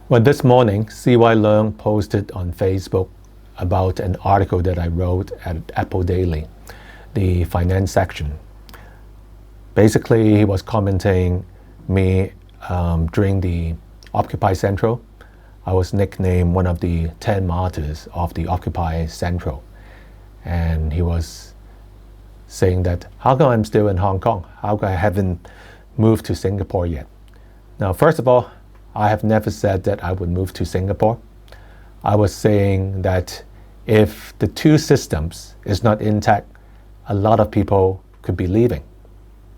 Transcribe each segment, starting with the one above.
Well, this morning, CY Leung posted on Facebook about an article that I wrote at Apple Daily, the finance section. Basically, he was commenting me during the Occupy Central. I was nicknamed one of the 10 martyrs of the Occupy Central. And he was saying that, how come I'm still in Hong Kong? How come I haven't moved to Singapore yet? Now, first of all, I have never said that I would move to Singapore. I was saying that if the two systems is not intact, a lot of people could be leaving.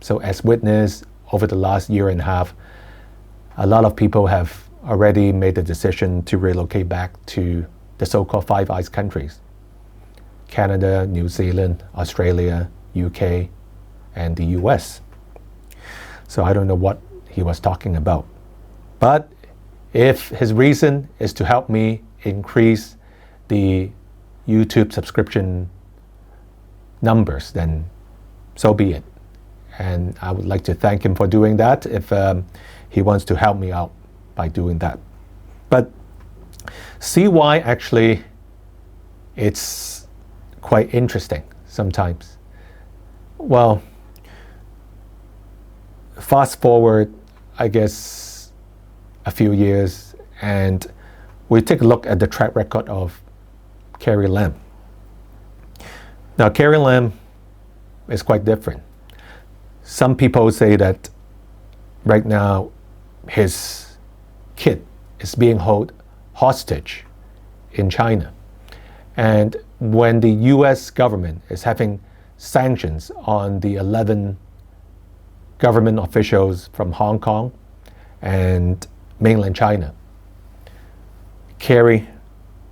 So as witness, over the last year and a half, a lot of people have already made the decision to relocate back to the so-called Five Eyes countries: Canada, New Zealand, Australia, UK, and the US. So I don't know what he was talking about. But if his reason is to help me increase the YouTube subscription numbers, then so be it. And I would like to thank him for doing that if he wants to help me out by doing that. But CY actually, it's quite interesting sometimes. Well, fast forward, I guess, a few years, and we take a look at the track record of Carrie Lam. Now, Carrie Lam is quite different. Some people say that right now his kid is being held hostage in China. And when the US government is having sanctions on the 11 government officials from Hong Kong and mainland China, Carrie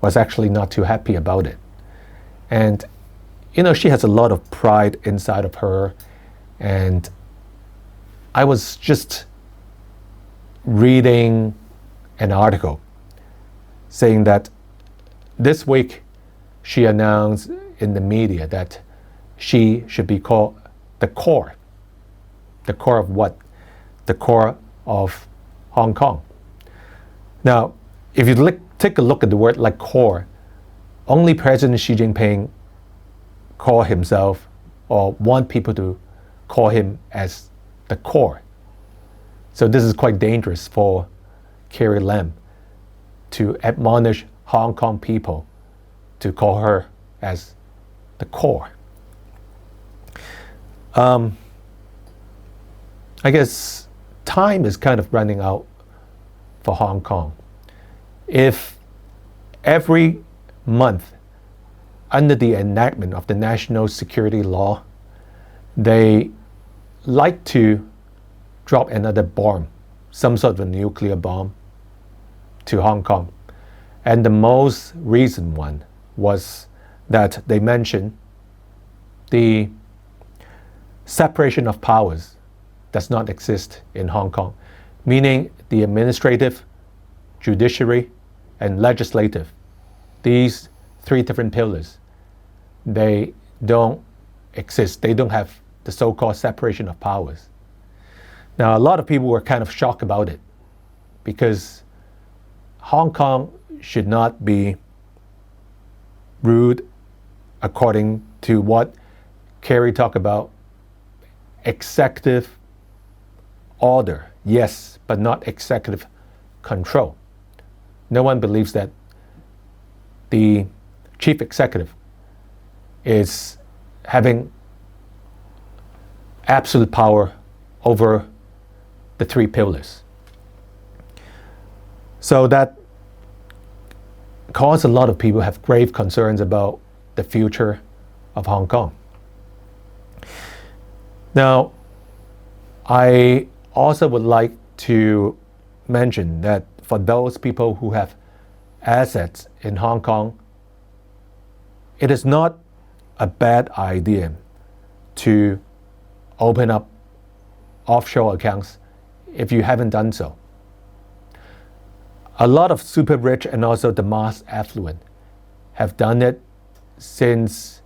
was actually not too happy about it. And, she has a lot of pride inside of her. And I was just reading an article saying that this week she announced in the media that she should be called the core. The core of what? The core of Hong Kong. Now, if you take a look at the word like core, only President Xi Jinping call himself or want people to call him as the core. So this is quite dangerous for Carrie Lam to admonish Hong Kong people to call her as the core. I guess time is kind of running out for Hong Kong. If every month, under the enactment of the national security law, they like to drop another bomb, some sort of a nuclear bomb, to Hong Kong. And the most recent one was that they mentioned the separation of powers does not exist in Hong Kong, meaning the administrative, judiciary, and legislative, these three different pillars, they don't exist. They don't have the so-called separation of powers. Now, a lot of people were kind of shocked about it because Hong Kong should not be ruled according to what Carrie talked about, executive order, yes, but not executive control. No one believes that the chief executive is having absolute power over the three pillars. So that caused a lot of people have grave concerns about the future of Hong Kong. Now, I also would like to mention that for those people who have assets in Hong Kong, it is not a bad idea to open up offshore accounts if you haven't done so. A lot of super rich and also the mass affluent have done it since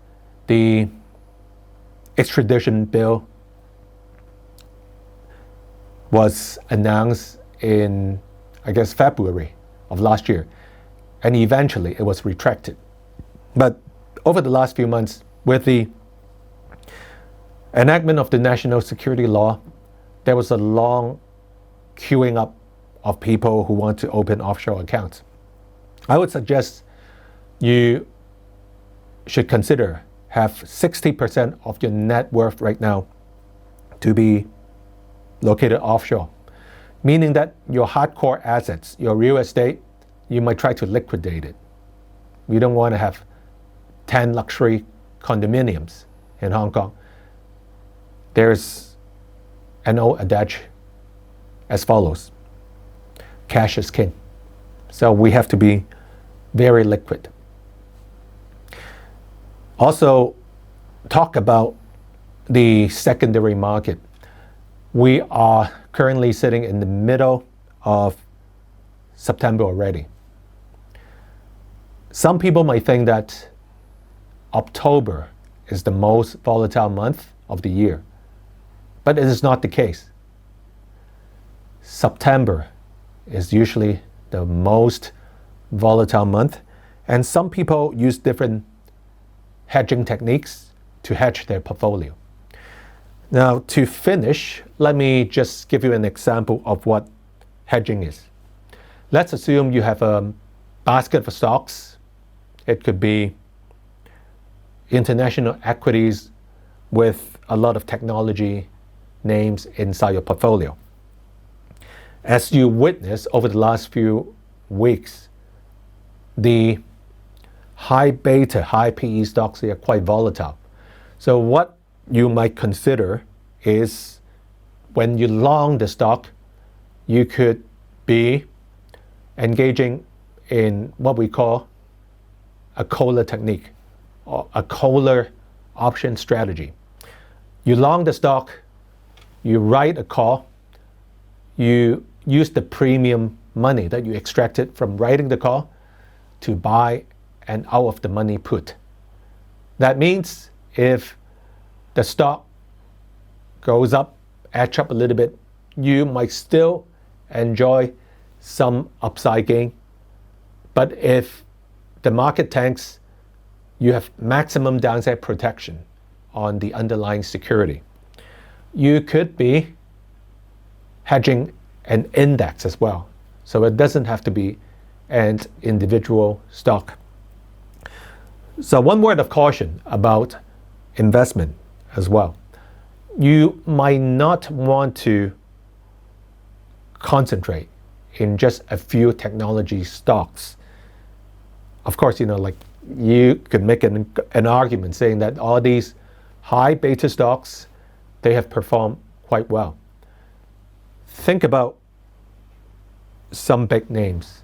the extradition bill was announced in, I guess, February of last year, and eventually it was retracted. But over the last few months, with the enactment of the national security law, there was a long queuing up of people who want to open offshore accounts. I would suggest you should consider have 60% of your net worth right now to be located offshore, meaning that your hardcore assets, your real estate, you might try to liquidate it. You don't want to have 10 luxury condominiums in Hong Kong. There's an old adage as follows: cash is king. So we have to be very liquid. Also, talk about the secondary market. We are currently sitting in the middle of September already. Some people might think that October is the most volatile month of the year, but it is not the case. September is usually the most volatile month, and some people use different hedging techniques to hedge their portfolio. Now, to finish, let me just give you an example of what hedging is. Let's assume you have a basket of stocks. It could be international equities with a lot of technology names inside your portfolio. As you witness over the last few weeks, the high beta, high PE stocks are quite volatile. So what you might consider is when you long the stock, you could be engaging in what we call a collar technique or a collar option strategy. You long the stock, you write a call, you use the premium money that you extracted from writing the call to buy an out of the money put. That means if the stock goes up, edge up a little bit, you might still enjoy some upside gain. But if the market tanks, you have maximum downside protection on the underlying security. You could be hedging an index as well. So it doesn't have to be an individual stock. So one word of caution about investment as well. You might not want to concentrate in just a few technology stocks. Of course, like you could make an argument saying that all these high beta stocks, they have performed quite well. Think about some big names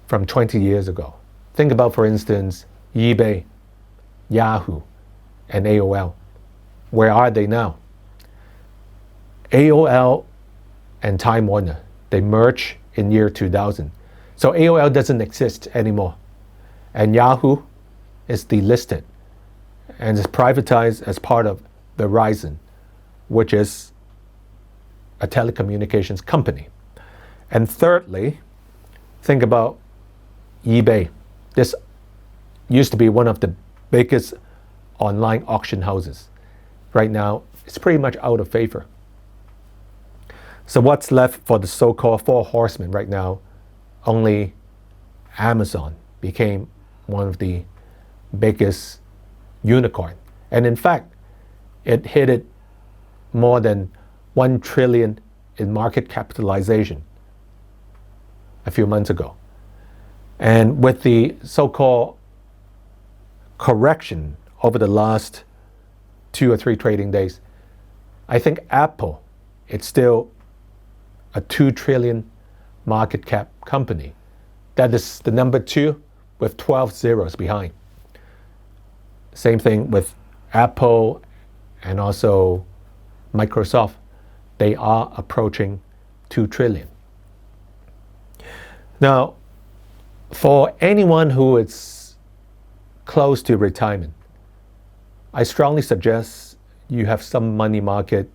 from 20 years ago. Think about, for instance, eBay, Yahoo, and AOL. Where are they now? AOL and Time Warner, they merged in year 2000. So AOL doesn't exist anymore. And Yahoo is delisted and is privatized as part of Verizon, which is a telecommunications company. And thirdly, think about eBay. This used to be one of the biggest online auction houses. Right now, it's pretty much out of favor. So what's left for the so-called four horsemen right now? Only Amazon became one of the biggest unicorn. And in fact, it hit it more than 1 trillion in market capitalization a few months ago. And with the so-called correction over the last 2 or 3 trading days, I think Apple, it's still a 2 trillion market cap company. That is the number 2 with 12 zeros behind. Same thing with Apple and also Microsoft. They are approaching 2 trillion. Now, for anyone who is close to retirement, I strongly suggest you have some money market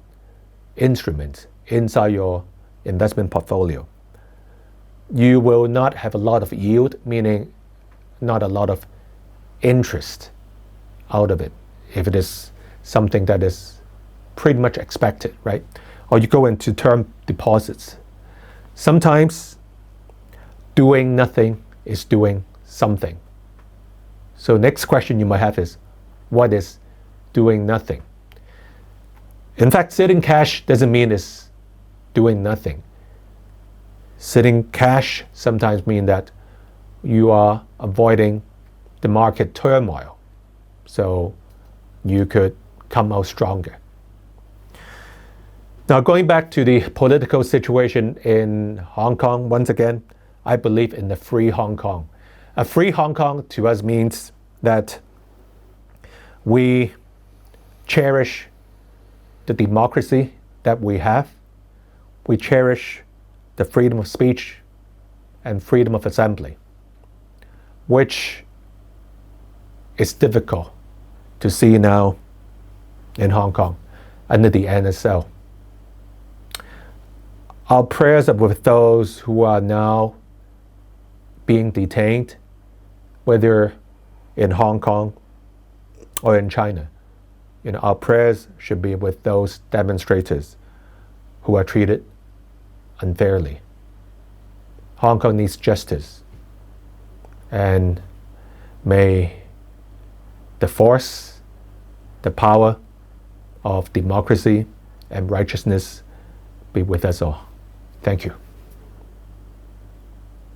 instruments inside your investment portfolio. you will not have a lot of yield, meaning not a lot of interest out of it, if it is something that is pretty much expected, right? Or you go into term deposits. Sometimes doing nothing is doing something. So next question you might have is, what is doing nothing? In fact, sitting cash doesn't mean it's doing nothing. Sitting cash sometimes means that you are avoiding the market turmoil, so you could come out stronger. Now, going back to the political situation in Hong Kong, once again, I believe in the free Hong Kong. A free Hong Kong to us means that we cherish the democracy that we have. We cherish the freedom of speech and freedom of assembly, which is difficult to see now in Hong Kong under the NSL. Our prayers are with those who are now being detained, whether in Hong Kong or in China. Our prayers should be with those demonstrators who are treated unfairly. Hong Kong needs justice, and may the force, the power of democracy and righteousness be with us all. Thank you.